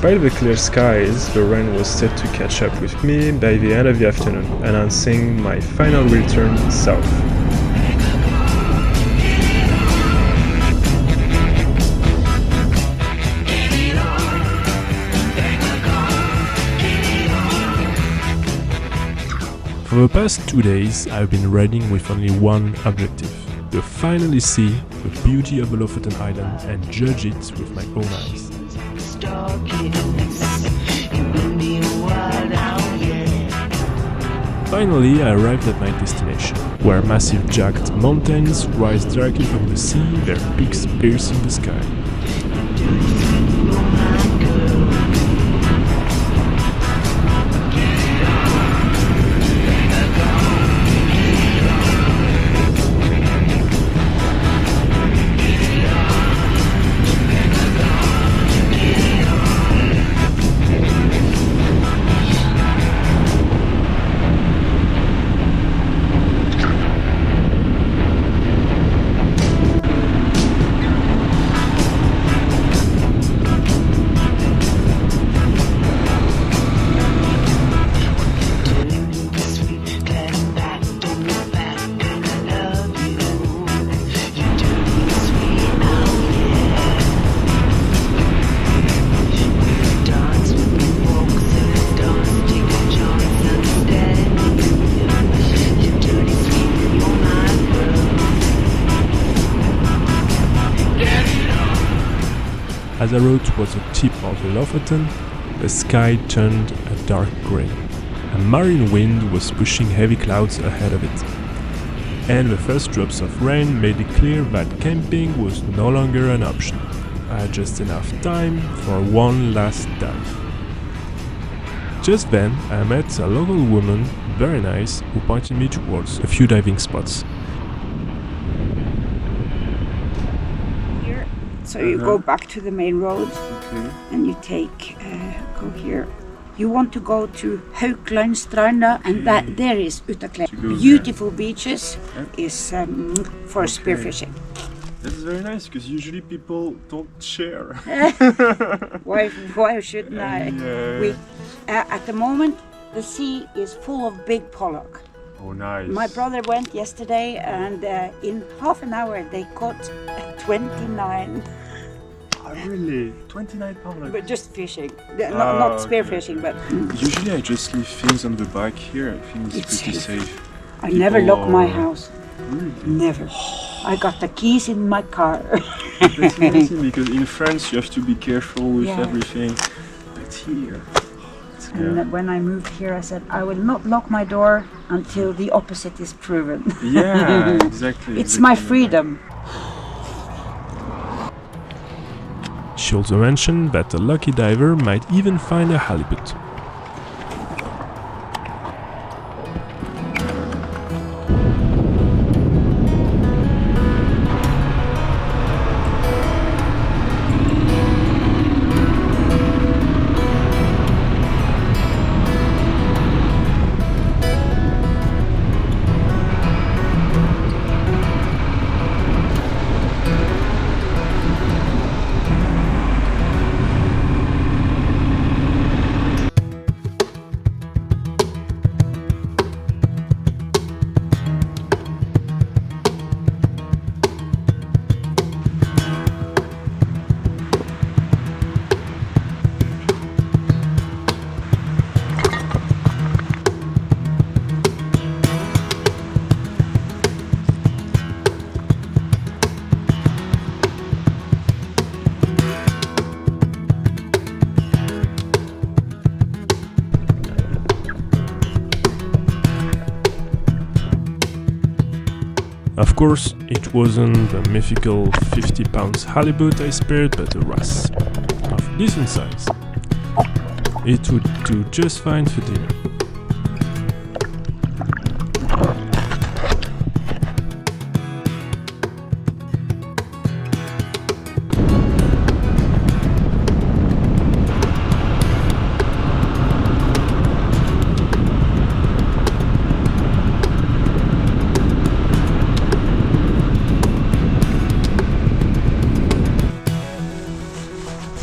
Despite the clear skies, the rain was set to catch up with me by the end of the afternoon, announcing my final return south. For the past 2 days, I've been riding with only one objective: to finally see the beauty of the Lofoten Islands and judge it with my own eyes. Finally, I arrived at my destination, where massive jagged mountains rise directly from the sea, their peaks piercing the sky. As I rode towards the tip of the Lofoten, the sky turned a dark grey. A marine wind was pushing heavy clouds ahead of it, and the first drops of rain made it clear that camping was no longer an option. I had just enough time for one last dive. Just then, I met a local woman, very nice, who pointed me towards a few diving spots. So you go back to the main road, and you take, go here. You want to go to Hauklandstranda, and that there is Utakle. Beautiful beaches is for spearfishing. That's very nice, because usually people don't share. Why shouldn't I? At the moment, the sea is full of big pollock. Oh, nice. My brother went yesterday, and in half an hour they caught 29. Oh, really? 29 pollock? But just fishing, not spearfishing, but... Usually I just leave things on the back here. I think it's pretty safe. I never lock my house. Really? Never. I got the keys in my car. That's amazing, because in France you have to be careful with everything. But here... And when I moved here, I said, I will not lock my door until the opposite is proven. Yeah, exactly. It's my freedom. She also mentioned that a lucky diver might even find a halibut. Of course, it wasn't the mythical 50 pounds halibut I speared, but a wrasse of decent size. It would do just fine for dinner.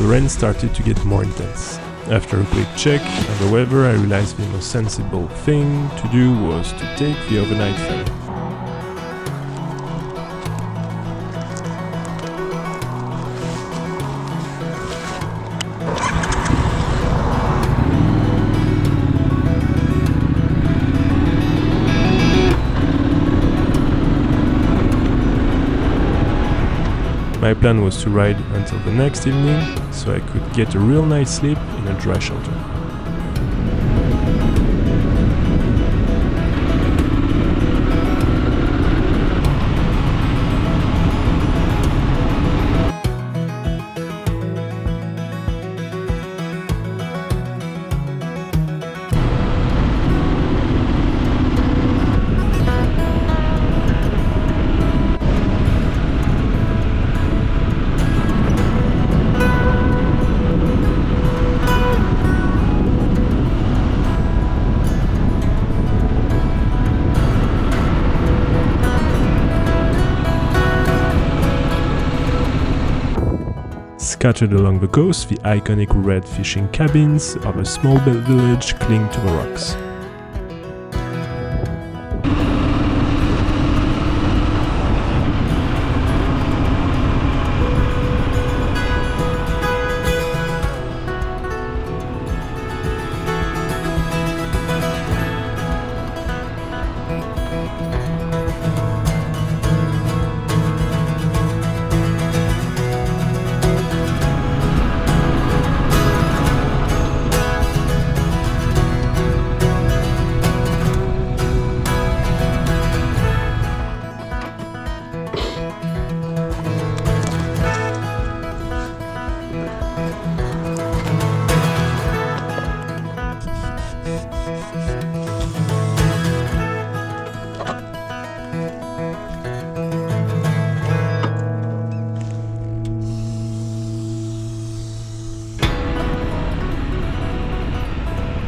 the rain started to get more intense. After a quick check on the weather, I realized the most sensible thing to do was to take the overnight ferry. My plan was to ride until the next evening, so I could get a real night's sleep in a dry shelter. Scattered along the coast, the iconic red fishing cabins of a small village cling to the rocks.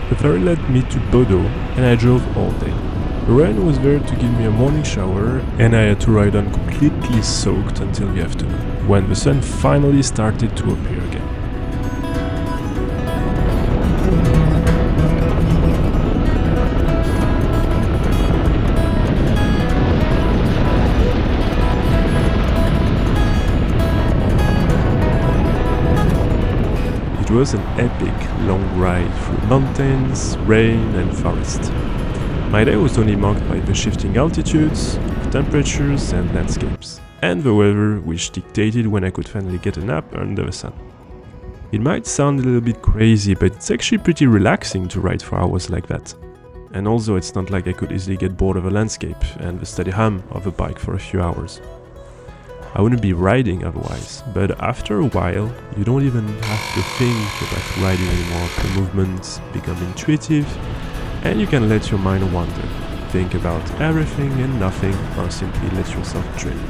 The ferry led me to Bodo, and I drove all day. The rain was there to give me a morning shower, and I had to ride on completely soaked until the afternoon, when the sun finally started to appear again. It was an epic long ride through mountains, rain and forest. My day was only marked by the shifting altitudes, temperatures and landscapes, and the weather which dictated when I could finally get a nap under the sun. It might sound a little bit crazy, but it's actually pretty relaxing to ride for hours like that. And also it's not like I could easily get bored of a landscape and the steady hum of a bike for a few hours. I wouldn't be riding otherwise, but after a while, you don't even have to think about riding anymore. The movements become intuitive, and you can let your mind wander, think about everything and nothing, or simply let yourself drift.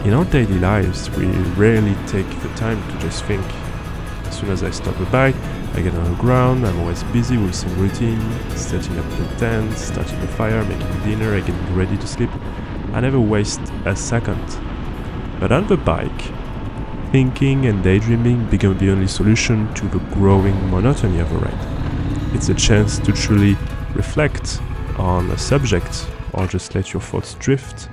In our daily lives, we rarely take the time to just think. As soon as I stop the bike, I get on the ground, I'm always busy with some routine, setting up the tent, starting the fire, making dinner, getting ready to sleep. I never waste a second. But on the bike, thinking and daydreaming become the only solution to the growing monotony of a ride. It's a chance to truly reflect on a subject or just let your thoughts drift.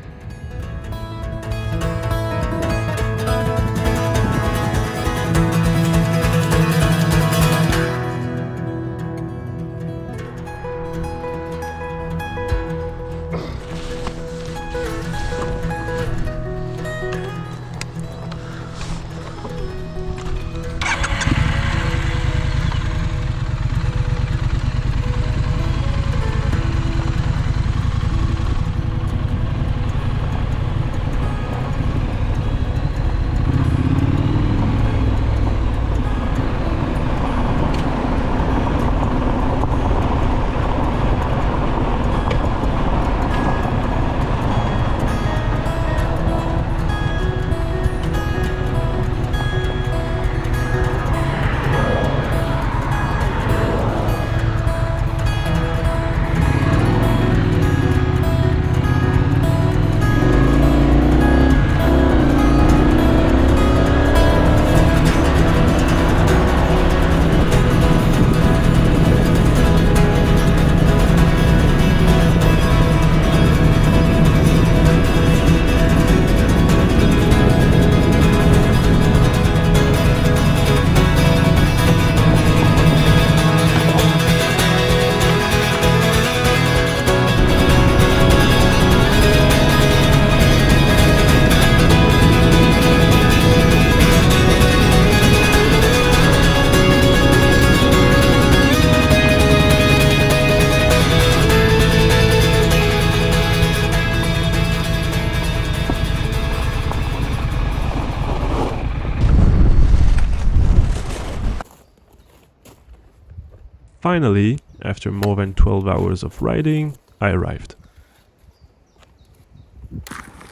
Finally, after more than 12 hours of riding, I arrived.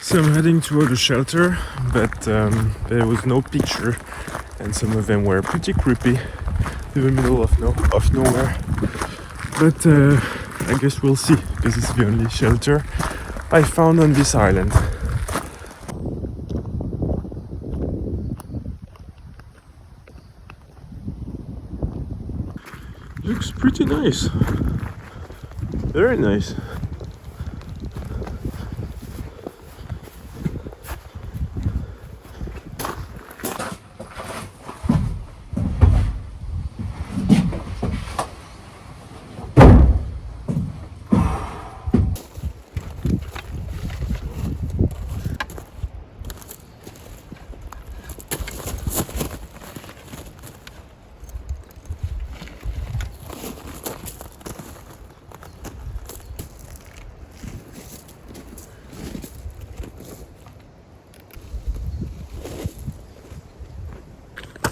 So I'm heading toward the shelter, but there was no picture, and some of them were pretty creepy in the middle of nowhere. But I guess we'll see, because it's the only shelter I found on this island. Looks pretty nice. Very nice.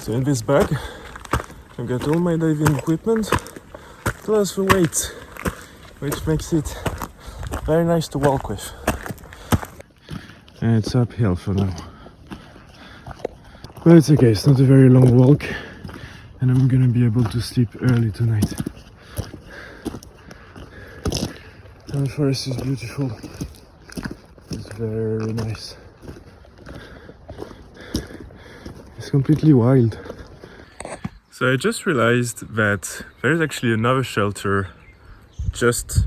So in this bag I've got all my diving equipment plus the weight, which makes it very nice to walk with. And it's uphill for now. But it's okay, it's not a very long walk, and I'm gonna be able to sleep early tonight. And the forest is beautiful. It's very nice. It's completely wild. So I just realized that there is actually another shelter just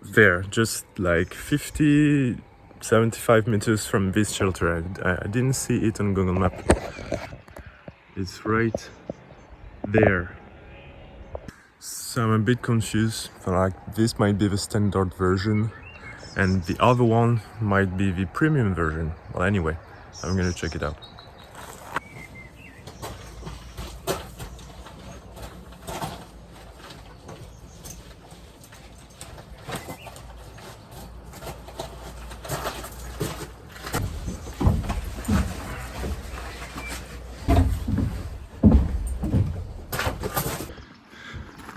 there, just like 50-75 meters from this shelter. I didn't see it on Google Map. It's right there. So I'm a bit confused. Like, this might be the standard version and the other one might be the premium version. Well, anyway, I'm gonna check it out.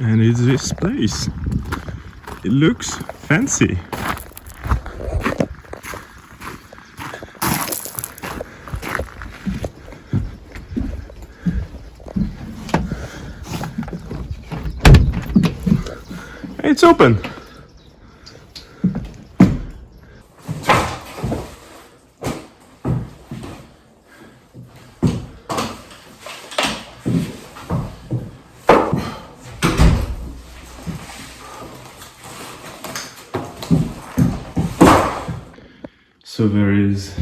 And it's this place. It looks fancy. It's open. So there is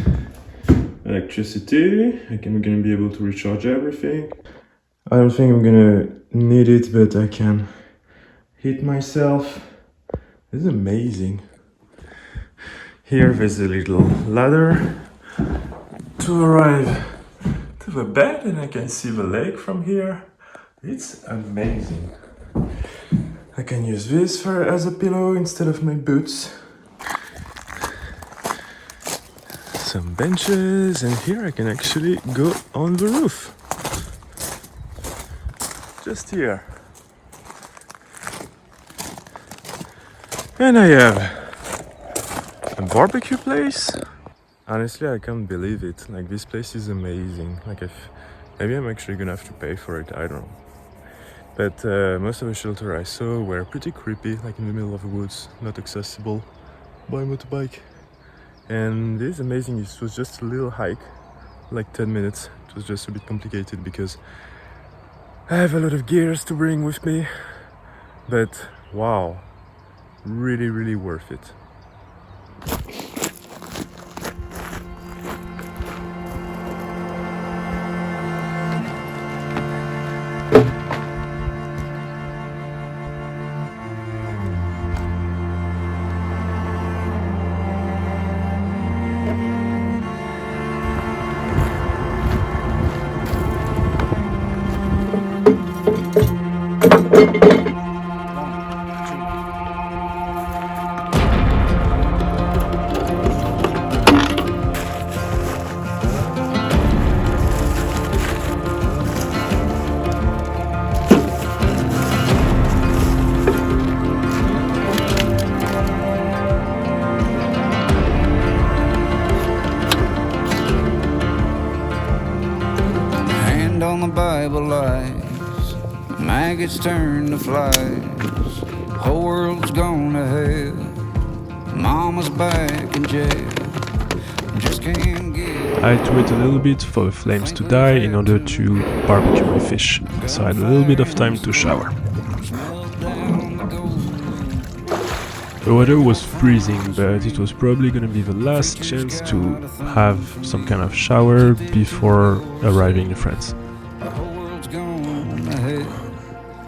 electricity. I'm gonna be able to recharge everything. I don't think I'm gonna need it, but I can heat myself. This is amazing. Here there's a little ladder to arrive to the bed, and I can see the lake from here. It's amazing. I can use this as a pillow instead of my boots. Some benches, and here I can actually go on the roof. Just here. And I have a barbecue place. Honestly, I can't believe it. Like, this place is amazing. Like, maybe I'm actually gonna have to pay for it, I don't know. But most of the shelter I saw were pretty creepy, like in the middle of the woods, not accessible by motorbike. And this is amazing. It was just a little hike, like 10 minutes. It was just a bit complicated because I have a lot of gears to bring with me. But wow, really, really worth it. maggots turn to flies. Whole world's gone to hell. Mama's back in jail. Just can't get. I had to wait a little bit for the flames to die in order to barbecue my fish, so I had a little bit of time to shower. The weather was freezing, but it was probably gonna be the last chance to have some kind of shower before arriving in France.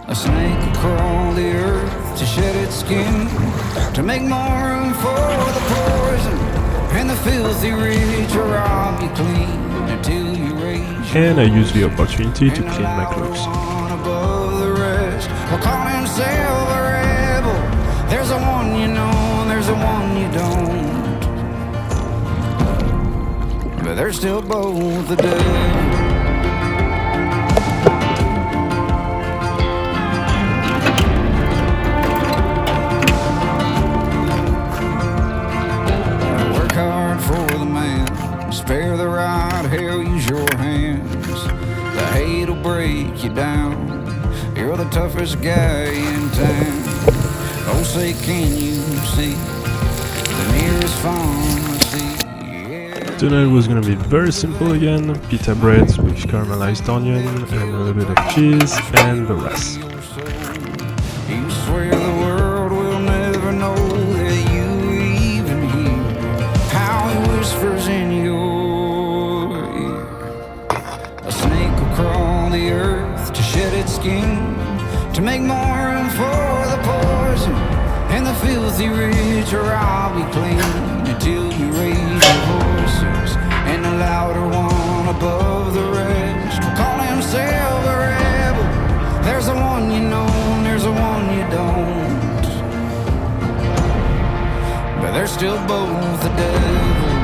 A snake will crawl the earth to shed its skin, to make more room for the poison, and the filthy rich will rob you clean until you raise. And I used the opportunity to clean my clothes. Above the rest, will call himself a rebel. There's a one you know, and there's a one you don't, but they're still both the devil. Spare the rod, hell, use your hands. The hate'll break you down. You're the toughest guy in town. Oh, say, can you see the nearest pharmacy? Yeah. Tonight was gonna be very simple again. Pita bread with caramelized onion and a little bit of cheese and the rest. You swear the world will never know that you even hear how he whispers in your ear. A snake will crawl the earth to shed its skin, to make more room for the poison, and the filthy rich will rob you clean until you raise your voices, and the louder one above the rest will call himself a rebel. There's the one you know, and there's the one you don't, but they're still both the devil.